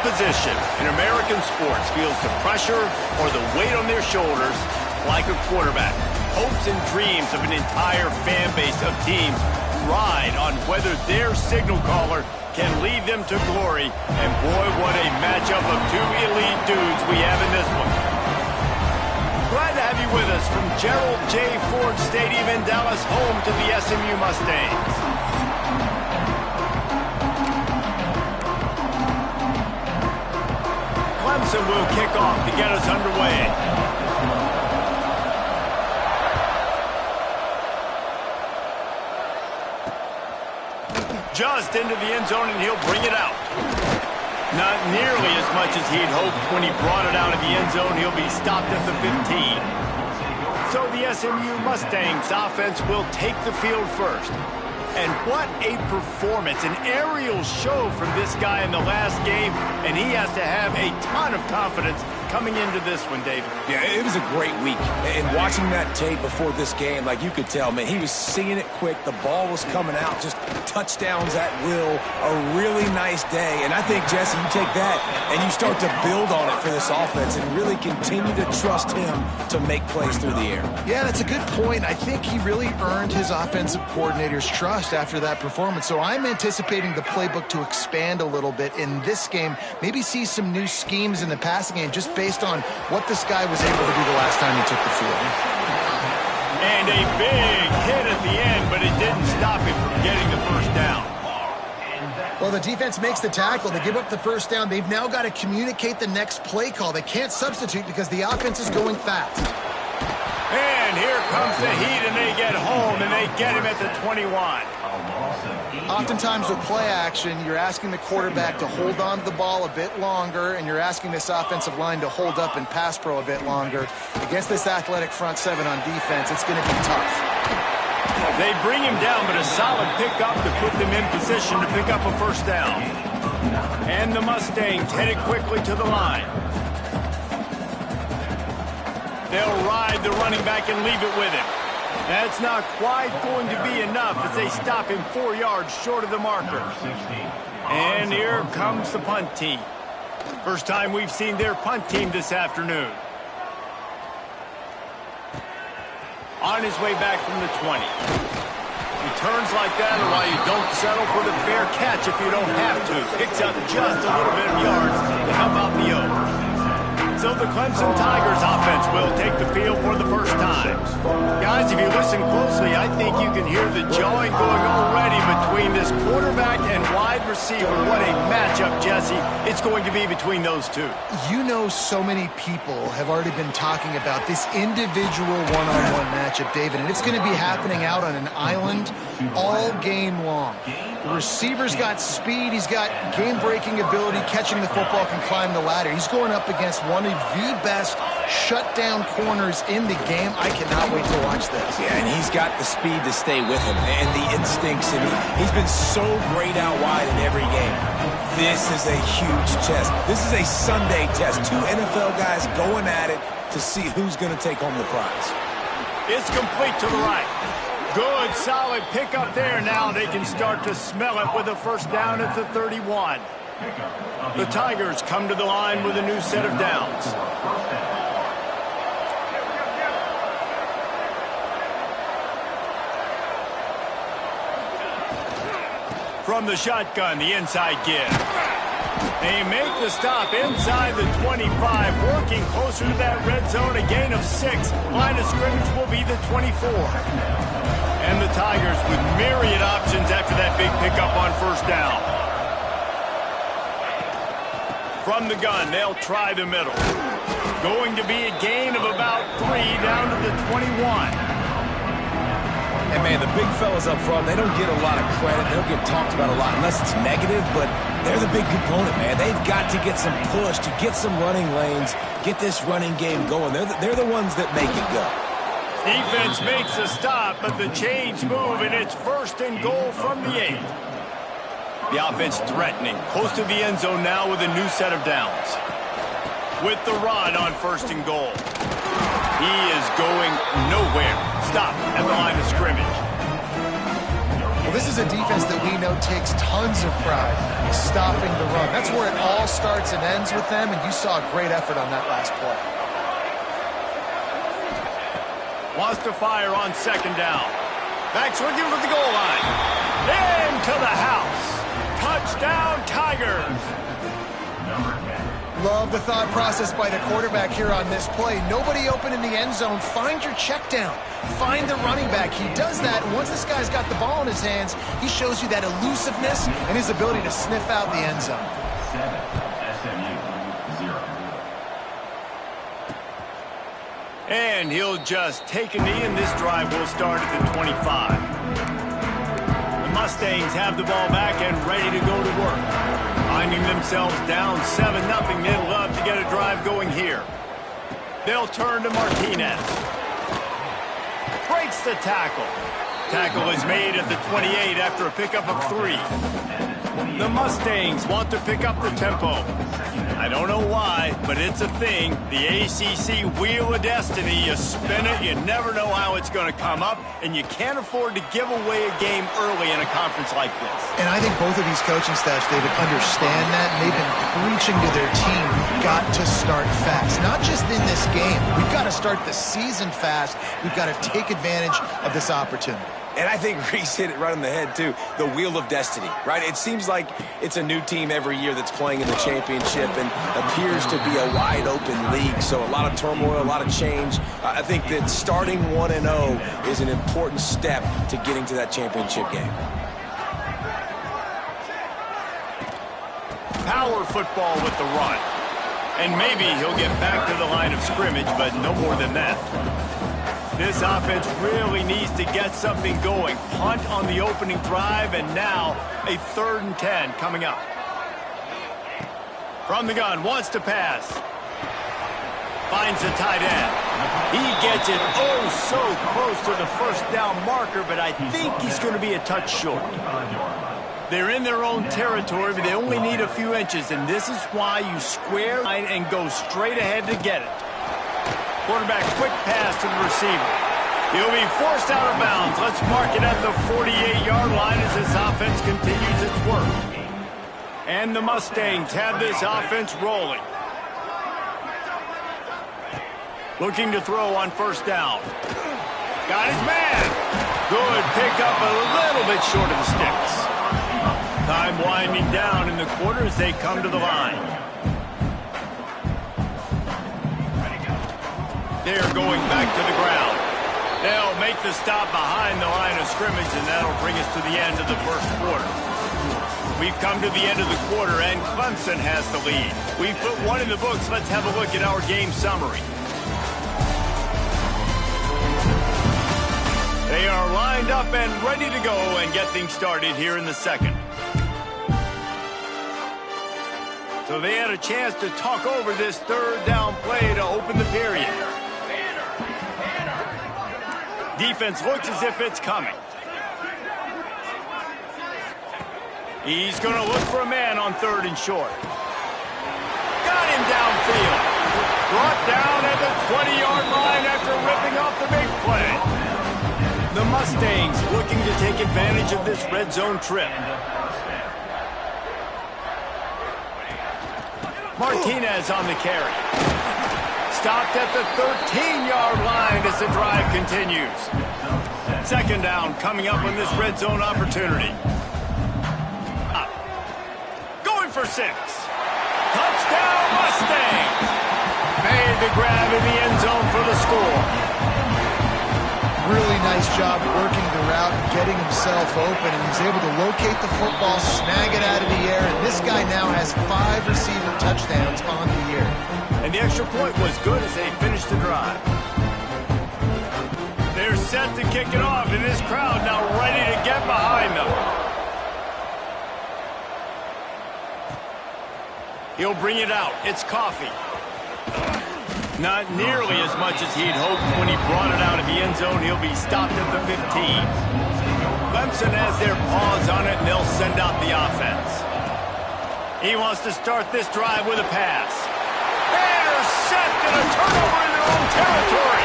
position in American sports feels the pressure or the weight on their shoulders like a quarterback. Hopes and dreams of an entire fan base of teams ride on whether their signal caller can lead them to glory. And boy, what a matchup of two elite dudes we have in this one. Glad to have you with us from Gerald J. Ford Stadium in Dallas, home to the SMU Mustangs. Clemson will kick off to get us underway. Just into the end zone, and he'll bring it out. Not nearly as much as he'd hoped when he brought it out of the end zone. He'll be stopped at the 15. So the SMU Mustangs offense will take the field first. And what a performance, an aerial show from this guy in the last game, and he has to have a ton of confidence coming into this one, David. Yeah, it was a great week. And watching that tape before this game, like you could tell, man, he was seeing it quick. The ball was coming out, just touchdowns at will. A really nice day. And I think, Jesse, you take that and you start to build on it for this offense and really continue to trust him to make plays through the air. Yeah, that's a good point. I think he really earned his offensive coordinator's trust after that performance. So I'm anticipating the playbook to expand a little bit in this game. Maybe see some new schemes in the passing game just based on what this guy was able to do the last time he took the field. And a big hit at the end, but it didn't stop him from getting the first down. Well, the defense makes the tackle. They give up the first down. They've now got to communicate the next play call. They can't substitute because the offense is going fast. And here comes the heat, and they get home, and they get him at the 21. Oftentimes with play action, you're asking the quarterback to hold on to the ball a bit longer, and you're asking this offensive line to hold up and pass pro a bit longer. Against this athletic front seven on defense, it's going to be tough. They bring him down, but a solid pickup to put them in position to pick up a first down. And the Mustangs headed quickly to the line. They'll ride the running back and leave it with him. That's not quite going to be enough as they stop him 4 yards short of the marker. And here comes the punt team. First time we've seen their punt team this afternoon. On his way back from the 20. Returns like that are why you don't settle for the fair catch if you don't have to. Picks up just a little bit of yards to help out the Oaks. So the Clemson Tigers offense will take the field for the first time. Guys, if you listen closely, I think you can hear the jawing going already between this quarterback and wide receiver. What a matchup, Jesse, it's going to be between those two. You know, so many people have already been talking about this individual one-on-one matchup, David, and it's going to be happening out on an island all game long. The receiver's got speed, he's got game-breaking ability, catching the football, can climb the ladder. He's going up against one of the best shutdown corners in the game. I cannot wait to watch this. Yeah, and he's got the speed to stay with him and the instincts, and he's been so great out wide in every game. This is a huge test. This is a Sunday test. Two NFL guys going at it to see who's going to take home the prize. It's complete to the right. Good, solid pickup there. Now they can start to smell it with a first down at the 31. The Tigers come to the line with a new set of downs. From the shotgun, the inside give. They make the stop inside the 25, working closer to that red zone, a gain of 6. Line of scrimmage will be the 24. And the Tigers with myriad options after that big pickup on first down. From the gun, they'll try the middle. Going to be a gain of about 3 down to the 21. And, man, the big fellas up front, they don't get a lot of credit. They don't get talked about a lot unless it's negative, but they're the big component, man. They've got to get some push, to get some running lanes, get this running game going. They're the ones that make it go. Defense makes a stop, but the chains move, and it's first and goal from the 8. The offense threatening, close to the end zone now with a new set of downs. With the run on first and goal. He is going nowhere. Stop at the line of scrimmage. Well, this is a defense that we know takes tons of pride in stopping the run. That's where it all starts and ends with them, and you saw a great effort on that last play. Wants to fire on second down. Back swinging for the goal line. Into the house. Touchdown, Tigers. Love the thought process by the quarterback here on this play. Nobody open in the end zone. Find your check down. Find the running back. He does that, and once this guy's got the ball in his hands, he shows you that elusiveness and his ability to sniff out the end zone. And he'll just take a knee, and this drive will start at the 25. The Mustangs have the ball back and ready to go to work. Finding themselves down 7-0, they'd love to get a drive going here. They'll turn to Martinez. Breaks the tackle. Tackle is made at the 28 after a pickup of 3. The Mustangs want to pick up the tempo. I don't know why, but it's a thing. The ACC Wheel of Destiny, you spin it, you never know how it's going to come up, and you can't afford to give away a game early in a conference like this. And I think both of these coaching staffs, David, understand that, and they've been preaching to their team, got to start fast. Not just in this game. We've got to start the season fast. We've got to take advantage of this opportunity. And I think Reese hit it right on the head, too. The Wheel of Destiny, right? It seems like it's a new team every year that's playing in the championship and appears to be a wide-open league. So a lot of turmoil, a lot of change. I think that starting 1-0 is an important step to getting to that championship game. Power football with the run. And maybe he'll get back to the line of scrimmage, but no more than that. This offense really needs to get something going. Punt on the opening drive, and now a 3rd and 10 coming up. From the gun, wants to pass. Finds the tight end. He gets it so close to the first down marker, but I think he's going to be a touch short. They're in their own territory, but they only need a few inches, and this is why you square and go straight ahead to get it. Quarterback quick pass to the receiver. He'll be forced out of bounds. Let's mark it at the 48-yard line as this offense continues its work. And the Mustangs have this offense rolling. Looking to throw on first down. Got his man. Good pickup, a little bit short of the sticks. Time winding down in the quarter as they come to the line. They're going back to the ground. They'll make the stop behind the line of scrimmage, and that'll bring us to the end of the first quarter. We've come to the end of the quarter, and Clemson has the lead. We've put one in the books. Let's have a look at our game summary. They are lined up and ready to go and get things started here in the second. So they had a chance to talk over this 3rd down play to open the period. Defense looks as if it's coming. He's going to look for a man on 3rd and short. Got him downfield. Brought down at the 20-yard line after ripping off the big play. The Mustangs looking to take advantage of this red zone trip. Martinez on the carry. Stopped at the 13-yard line as the drive continues. 2nd down coming up on this red zone opportunity. Going for 6. Touchdown Mustangs. Made the grab in the end zone for the score. Really nice job working the route and getting himself open, and he's able to locate the football, snag it out of the air, and this guy now has 5 receiver touchdowns on the year. And the extra point was good as they finished the drive. They're set to kick it off, and this crowd now ready to get behind them. He'll bring it out. It's Coffee. Not nearly as much as he'd hoped when he brought it out of the end zone. He'll be stopped at the 15. Clemson has their paws on it, and they'll send out the offense. He wants to start this drive with a pass. Intercepted, a turnover in their own territory.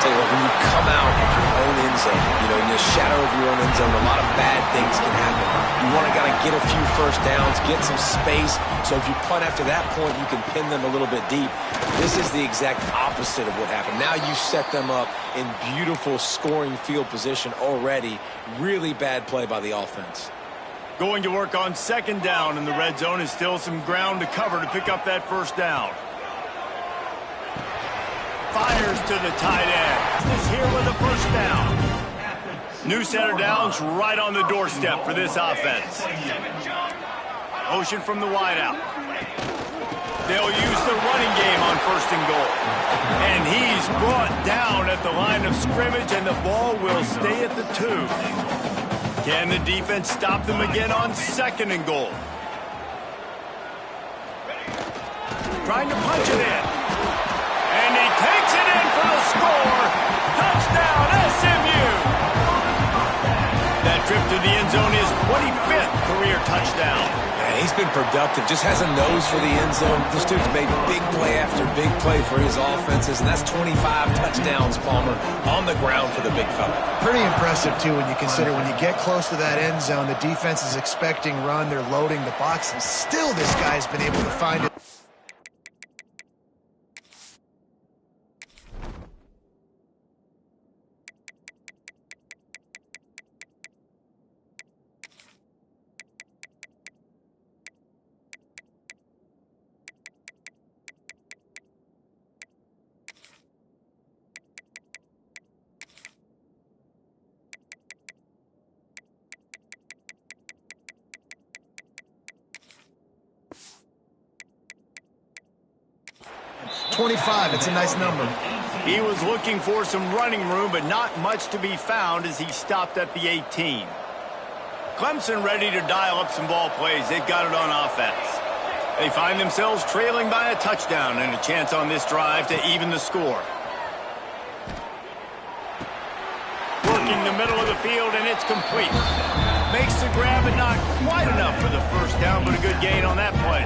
tell you what, when you come out of your own end zone, you know, in the shadow of your own end zone, a lot of bad things can happen. You want to kind of get a few first downs, get some space, so if you punt after that point, you can pin them a little bit deep. This is the exact opposite of what happened. Now you set them up in beautiful scoring field position already. Really bad play by the offense. Going to work on second down in the red zone is still some ground to cover to pick up that first down. Fires to the tight end. Is here with a first down. New set of downs right on the doorstep for this offense. Motion from the wideout. They'll use the running game on first and goal. And he's brought down at the line of scrimmage, and the ball will stay at the 2. Can the defense stop them again on second and goal? Trying to punch it in. And he takes it in for the score. Touchdown, SMU. That trip to the end zone is 25th career touchdown. Man, he's been productive, just has a nose for the end zone. This dude's made big play after big play for his offenses, and that's 25 touchdowns, Palmer, on the ground for the big fella. Pretty impressive, too, when you consider when you get close to that end zone, the defense is expecting run, they're loading the box, and still this guy's been able to find it. It's a nice number. He was looking for some running room, but not much to be found as he stopped at the 18. Clemson ready to dial up some ball plays. They've got it on offense. They find themselves trailing by a touchdown and a chance on this drive to even the score. Working the middle of the field, and it's complete. Makes the grab and not quite enough for the first down, but a good gain on that play.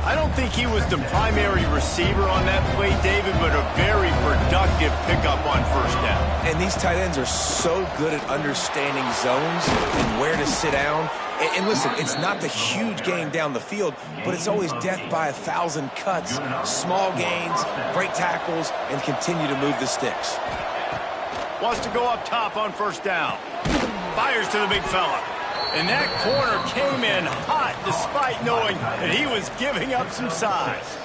I don't think he was the primary receiver on that play, David, but a very productive pickup on first down. And these tight ends are so good at understanding zones and where to sit down. And listen, it's not the huge gain down the field, but it's always death by 1,000 cuts, small gains, break tackles, and continue to move the sticks. Wants to go up top on first down. Fires to the big fella. And that corner came in hot despite knowing that he was giving up some size.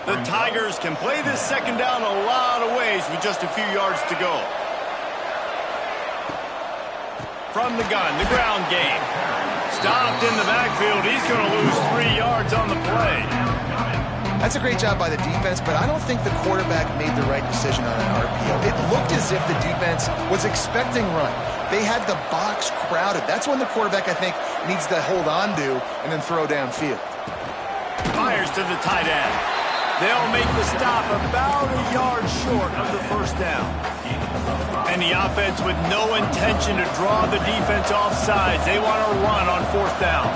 The Tigers can play this second down a lot of ways with just a few yards to go. From the gun, the ground game. Stopped in the backfield. He's going to lose 3 yards on the play. That's a great job by the defense, but I don't think the quarterback made the right decision on an RPO. It looked as if the defense was expecting run. They had the box crowded. That's when the quarterback, I think, needs to hold on to and then throw downfield. Fires to the tight end. They'll make the stop about a yard short of the first down. And the offense with no intention to draw the defense off sides. They want to run on fourth down.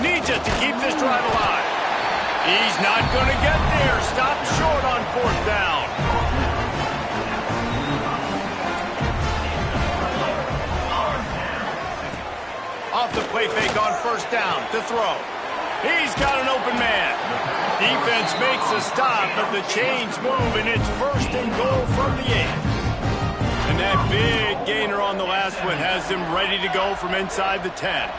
Needs it to keep this drive alive. He's not going to get there. Stop short on fourth down. Off the play fake on first down to throw. He's got an open man. Defense makes a stop, but the chains move, and it's first and goal from the 8. And that big gainer on the last one has them ready to go from inside the 10.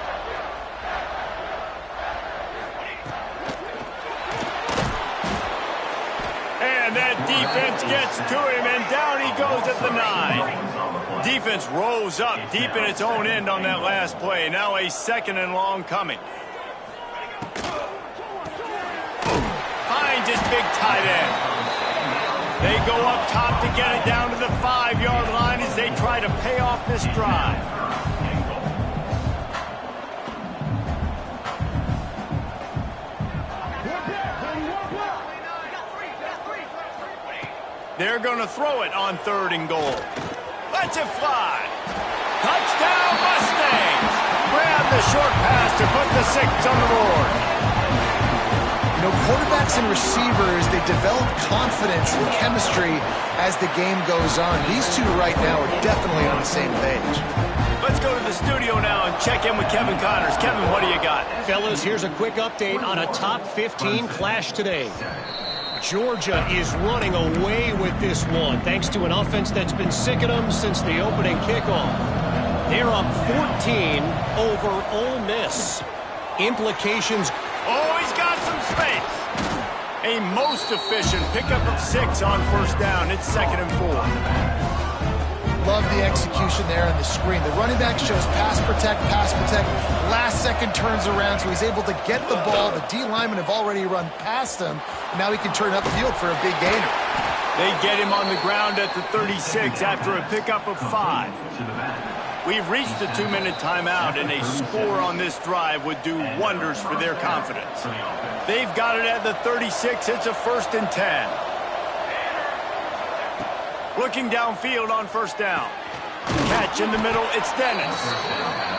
And that defense gets to him, and down he goes at the 9. Defense rose up deep in its own end on that last play. Now a second and long coming. Finds his big tight end. They go up top to get it down to the 5-yard line as they try to pay off this drive. They're going to throw it on third and goal. Lets it fly. Touchdown, Mustangs. Grab the short pass to put the 6 on the board. You know, quarterbacks and receivers, they develop confidence and chemistry as the game goes on. These two right now are definitely on the same page. Let's go to the studio now and check in with Kevin Connors. Kevin, what do you got? Fellas, here's a quick update on a top 15 clash today. Georgia is running away with this one, thanks to an offense that's been sick of them since the opening kickoff. They're up 14 over Ole Miss. Implications. Oh, he's got some space. A most efficient pickup of 6 on first down. It's 2nd and 4. Love the execution there on the screen. The running back shows pass protect. Last second turns around, so he's able to get the ball. The D linemen have already run past him, and now he can turn upfield for a big gainer. They get him on the ground at the 36 after a pickup of 5. We've reached the 2-minute timeout, and a score on this drive would do wonders for their confidence. They've got it at the 36. It's a 1st and 10. Looking downfield on first down. Catch in the middle. It's Dennis.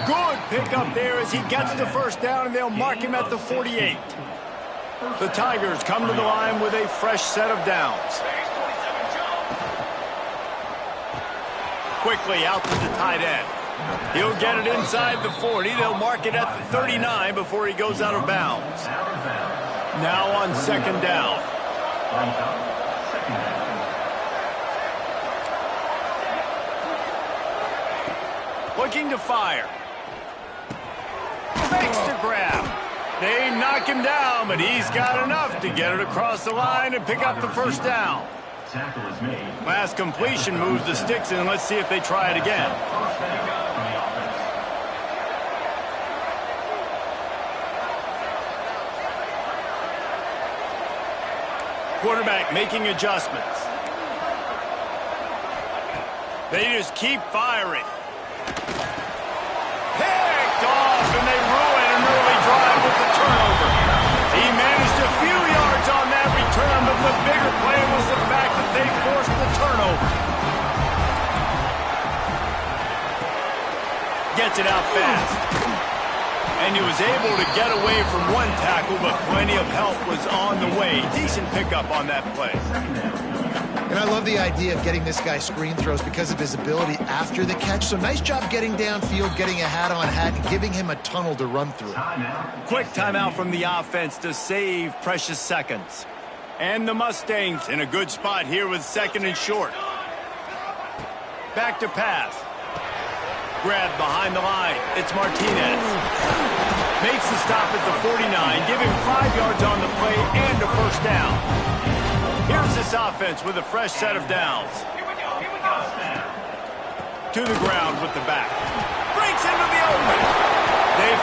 Good pickup there as he gets the first down, and they'll mark him at the 48. The Tigers come to the line with a fresh set of downs. Quickly out to the tight end. He'll get it inside the 40. They'll mark it at the 39 before he goes out of bounds. Now on 2nd down. Looking to fire. Makes the grab. They knock him down, but he's got enough to get it across the line and pick up the first down. Last completion moves the sticks in. Let's see if they try it again. Quarterback making adjustments. They just keep firing. Picked off, and they ruin an early drive with the turnover. He managed a few yards on that return, but the bigger play was the fact that they forced the turnover. Gets it out fast. And he was able to get away from one tackle, but plenty of help was on the way. Decent pickup on that play. And I love the idea of getting this guy screen throws because of his ability after the catch. So nice job getting downfield, getting a hat-on-hat, and giving him a tunnel to run through. Quick timeout from the offense to save precious seconds. And the Mustangs in a good spot here with 2nd and short. Back to pass. Grab behind the line. It's Martinez. Makes the stop at the 49, giving 5 yards on the play and a first down. Here's this offense with a fresh set of downs. To the ground with the back. Breaks into the open. They